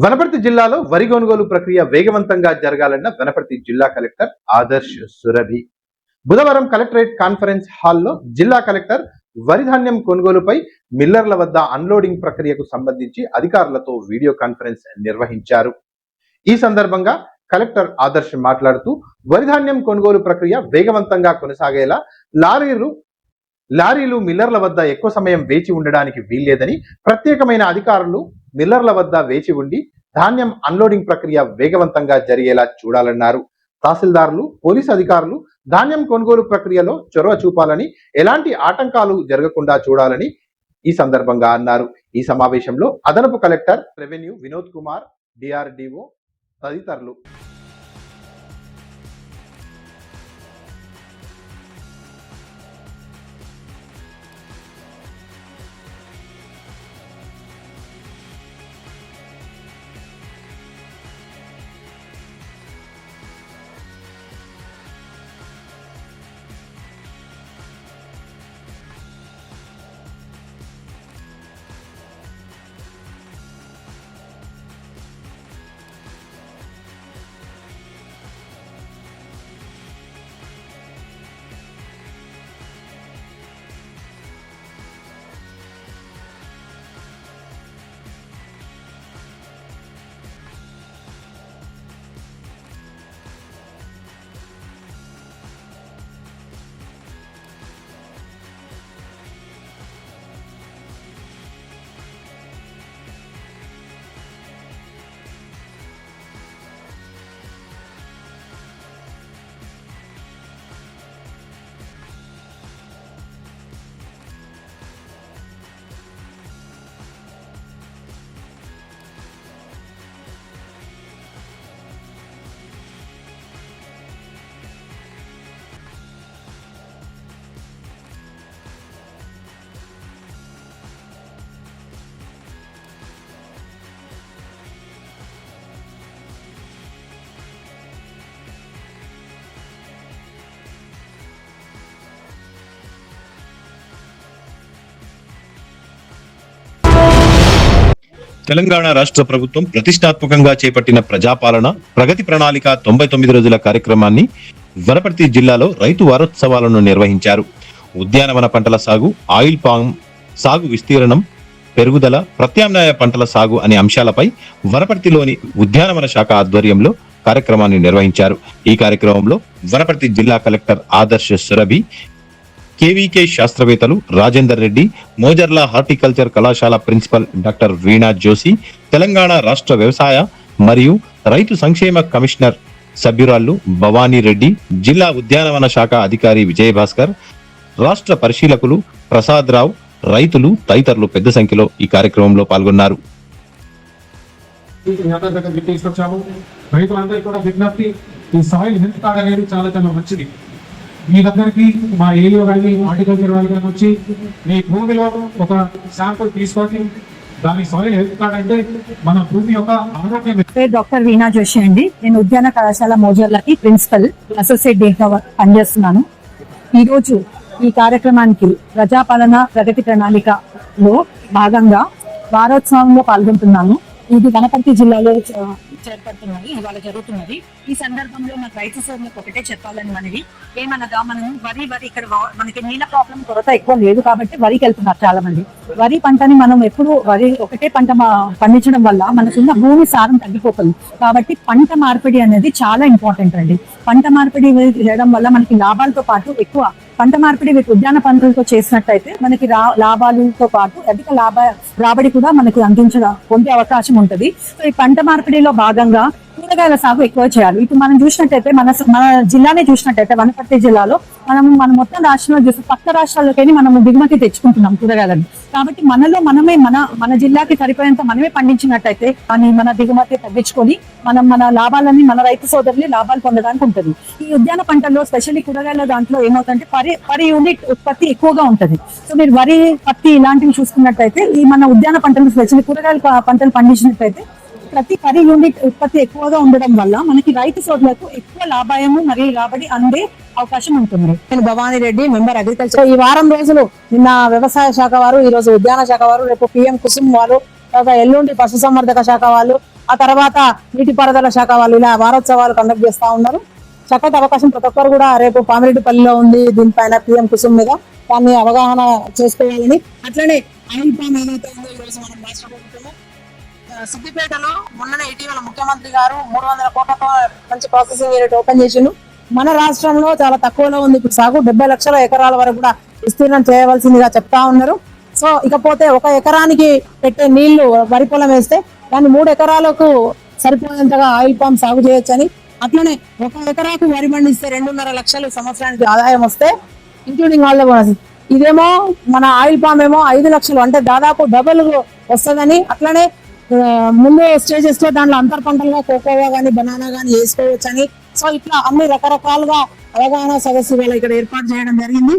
వనపర్తి జిల్లాలో వరి కొనుగోలు ప్రక్రియ వేగవంతంగా జరగాలన్న వనపర్తి జిల్లా కలెక్టర్ ఆదర్శ్ సురభి బుధవారం కలెక్టరేట్ కాన్ఫరెన్స్ హాల్లో జిల్లా కలెక్టర్ వరి ధాన్యం కొనుగోలుపై మిల్లర్ల వద్ద అన్లోడింగ్ ప్రక్రియకు సంబంధించి అధికారులతో వీడియో కాన్ఫరెన్స్ నిర్వహించారు. ఈ సందర్భంగా కలెక్టర్ ఆదర్శ్ మాట్లాడుతూ వరి ధాన్యం కొనుగోలు ప్రక్రియ వేగవంతంగా కొనసాగేలా లారీలు మిల్లర్ల వద్ద ఎక్కువ సమయం వేచి ఉండడానికి వీల్లేదని, ప్రత్యేకమైన అధికారులు మిల్లర్ల వద్ద వేచి ఉండి ధాన్యం అన్లోడింగ్ ప్రక్రియ వేగవంతంగా జరిగేలా చూడాలన్నారు. తహసీల్దార్లు, పోలీసు అధికారులు ధాన్యం కొనుగోలు ప్రక్రియలో చొరవ చూపాలని, ఎలాంటి ఆటంకాలు జరగకుండా చూడాలని ఈ సందర్భంగా అన్నారు. ఈ సమావేశంలో అదనపు collector revenue Vinod Kumar, DRDO తదితరులు తెలంగాణ రాష్ట్ర ప్రభుత్వం ప్రతిష్టాత్మకంగా చేపట్టిన ప్రజాపాలన ప్రగతి ప్రణాళిక 99 రోజుల కార్యక్రమాన్ని వనపర్తి జిల్లాలో రైతు వారోత్సవాలను నిర్వహించారు. ఉద్యానవన పంటల సాగు, ఆయిల్ పామ్ సాగు విస్తీర్ణం పెరుగుదల, ప్రత్యామ్నాయ పంటల సాగు అనే అంశాలపై వనపర్తిలోని ఉద్యానవన శాఖ ఆధ్వర్యంలో కార్యక్రమాన్ని నిర్వహించారు. ఈ కార్యక్రమంలో వనపర్తి జిల్లా కలెక్టర్ ఆదర్శ్ సురభి, కేవీకే శాస్త్రవేత్తలు రాజేందర్ రెడ్డి, మోజర్ల హార్టికల్చర్ కళాశాల ప్రిన్సిపల్ డాక్టర్ వీణా జోషి, తెలంగాణ రాష్ట్ర వ్యవసాయ మరియు రైతు సంక్షేమ కమిషనర్ సభ్యురాళ్లు భవానీ రెడ్డి, జిల్లా ఉద్యానవన శాఖ అధికారి విజయభాస్కర్, రాష్ట్ర పరిశీలకులు ప్రసాద్ రావు, రైతులు తదితరులు పెద్ద సంఖ్యలో ఈ కార్యక్రమంలో పాల్గొన్నారు. మీ దగ్గరికి మా ఏరియో కానీ హార్టికల్చర్ వాళ్ళు కానీ వచ్చి మీ భూమిలో ఒక శాంపుల్ తీసుకొని దాని సాయిల్ హెల్త్ కార్డ్ అంటే మన భూమి యొక్క ఆరోగ్యం. డాక్టర్ వీణా జోషి అండి. నేను ఉద్యాన కళాశాల మోజర్లకి ప్రిన్సిపల్ అసోసియేట్ డీన్గా పనిచేస్తున్నాను. ఈరోజు ఈ కార్యక్రమానికి ప్రజాపాలన ప్రగతి ప్రణాళికలో భాగంగా వారోత్సవంలో పాల్గొంటున్నాను. ఇది వనపర్తి జిల్లాలో చేపడుతున్నది, ఇవాళ జరుగుతున్నది. ఈ సందర్భంలో నాకు రైతు సోదరులకు ఒకటే చెప్పాలని మనవి ఏమనగా, మనం వరి ఇక్కడ మనకి నీళ్ళ ప్రాబ్లం కొరత ఎక్కువ లేదు కాబట్టి వరికి వెళ్తున్నారు చాలా మంది. వరి పంటని మనం ఎప్పుడు ఒకటే పంట పండించడం వల్ల మనకున్న భూమి సారం తగ్గిపోతుంది. కాబట్టి పంట మార్పిడి అనేది చాలా ఇంపార్టెంట్ అండి. పంట మార్పిడి చేయడం వల్ల మనకి లాభాలతో పాటు ఎక్కువ పంట మార్పిడి ఉద్యాన పంటలతో చేసినట్టయితే మనకి లాభాలతో పాటు అధిక రాబడి కూడా మనకి పొందే అవకాశం ఉంటుంది. సో ఈ పంట మార్పిడిలో భాగంగా కూరగాయల సాగు ఎక్కువ చేయాలి. ఇప్పుడు మనం చూసినట్టయితే మన జిల్లానే చూసినట్టయితే వనపర్తి జిల్లాలో మనం మొత్తం రాష్ట్రంలో చూస్తే పక్క రాష్ట్రాల్లోకి మనం దిగుమతి తెచ్చుకుంటున్నాం కూరగాయలను. కాబట్టి మనమే మన జిల్లాకి సరిపోయేంత మనమే పండించినట్టయితే అని మన దిగుమతి తగ్గించుకొని మన లాభాలని మన రైతు సోదరులు లాభాలు పొందడానికి ఉంటుంది. ఈ ఉద్యాన పంటల్లో స్పెషల్లీ కూరగాయల దాంట్లో ఏమవుతుందంటే పర్ యూనిట్ ఉత్పత్తి ఎక్కువగా ఉంటుంది. సో మీరు వరి, పత్తి ఇలాంటివి చూసుకున్నట్టయితే ఈ మన ఉద్యాన పంటలు స్పెషల్లీ కూరగాయల పంటలు పండించినట్టయితే ప్రతి పరి యూనిట్ ఉత్పత్తి ఎక్కువగా ఉండడం వల్ల మనకి రైతు సోదరులకు ఎక్కువ లాభాయము మరియు రాబడి అందే అవకాశం ఉంటుంది. నేను భవానీ రెడ్డి, మెంబర్ అగ్రికల్చర్. ఈ వారం రోజులు నిన్న వ్యవసాయ శాఖ వారు, ఈ రోజు ఉద్యాన శాఖ వారు, రేపు పిఎం కుసుమ్ వారు తర్వాత ఎల్లుండి పశుసంవర్ధక శాఖ వాళ్ళు, ఆ తర్వాత నీటిపారుదల శాఖ వాళ్ళు ఇలా వారోత్సవాలు కండక్ట్ చేస్తా ఉన్నారు. చక్కటి అవకాశం ప్రతి ఒక్కరు కూడా రేపు పామిరెడ్డిపల్లిలో ఉంది దీనిపైన పిఎం కుసుమ్ మీద, దాన్ని అవగాహన చేసుకోవాలని. అట్లనే ఆయిల్ పామ్ ఏదైతే ఉందో ఈ రోజు మనం రాష్ట్ర ప్రభుత్వము సిద్దిపేటలో మొన్ననే ఇటీవల ముఖ్యమంత్రి గారు 300 కోట్లతో మంచి ప్రాసెసింగ్ యూనిట్ ఓపెన్ చేసిండు. మన రాష్ట్రంలో చాలా తక్కువలో ఉంది ఇప్పుడు సాగు, 70 లక్షల ఎకరాల వరకు కూడా విస్తీర్ణం చేయవలసిందిగా చెప్తా ఉన్నారు. సో ఇకపోతే 1 ఎకరానికి పెట్టే నీళ్లు వరి పొలం వేస్తే దాన్ని 3 ఎకరాలకు సరిపోయేంతగా ఆయిల్ పామ్ సాగు చేయొచ్చని, అట్లనే 1 ఎకరాకు వరి పండిస్తే 2.5 లక్షలు సంవత్సరానికి ఆదాయం వస్తే ఇంక్లూడింగ్ ఆల్ ద బోనస్. ఇదేమో మన ఆయిల్ పామ్ ఏమో 5 లక్షలు, అంటే దాదాపు డబుల్ వస్తుందని. అట్లనే ముందు స్టేజెస్ లో దాంట్లో అంతర్ పంటలుగా కోకోవా గానీ బనానా గానీ వేసుకోవచ్చని. సో ఇట్లా అన్ని రకరకాలుగా అవగాహన సదస్సు ఇక్కడ ఏర్పాటు చేయడం జరిగింది.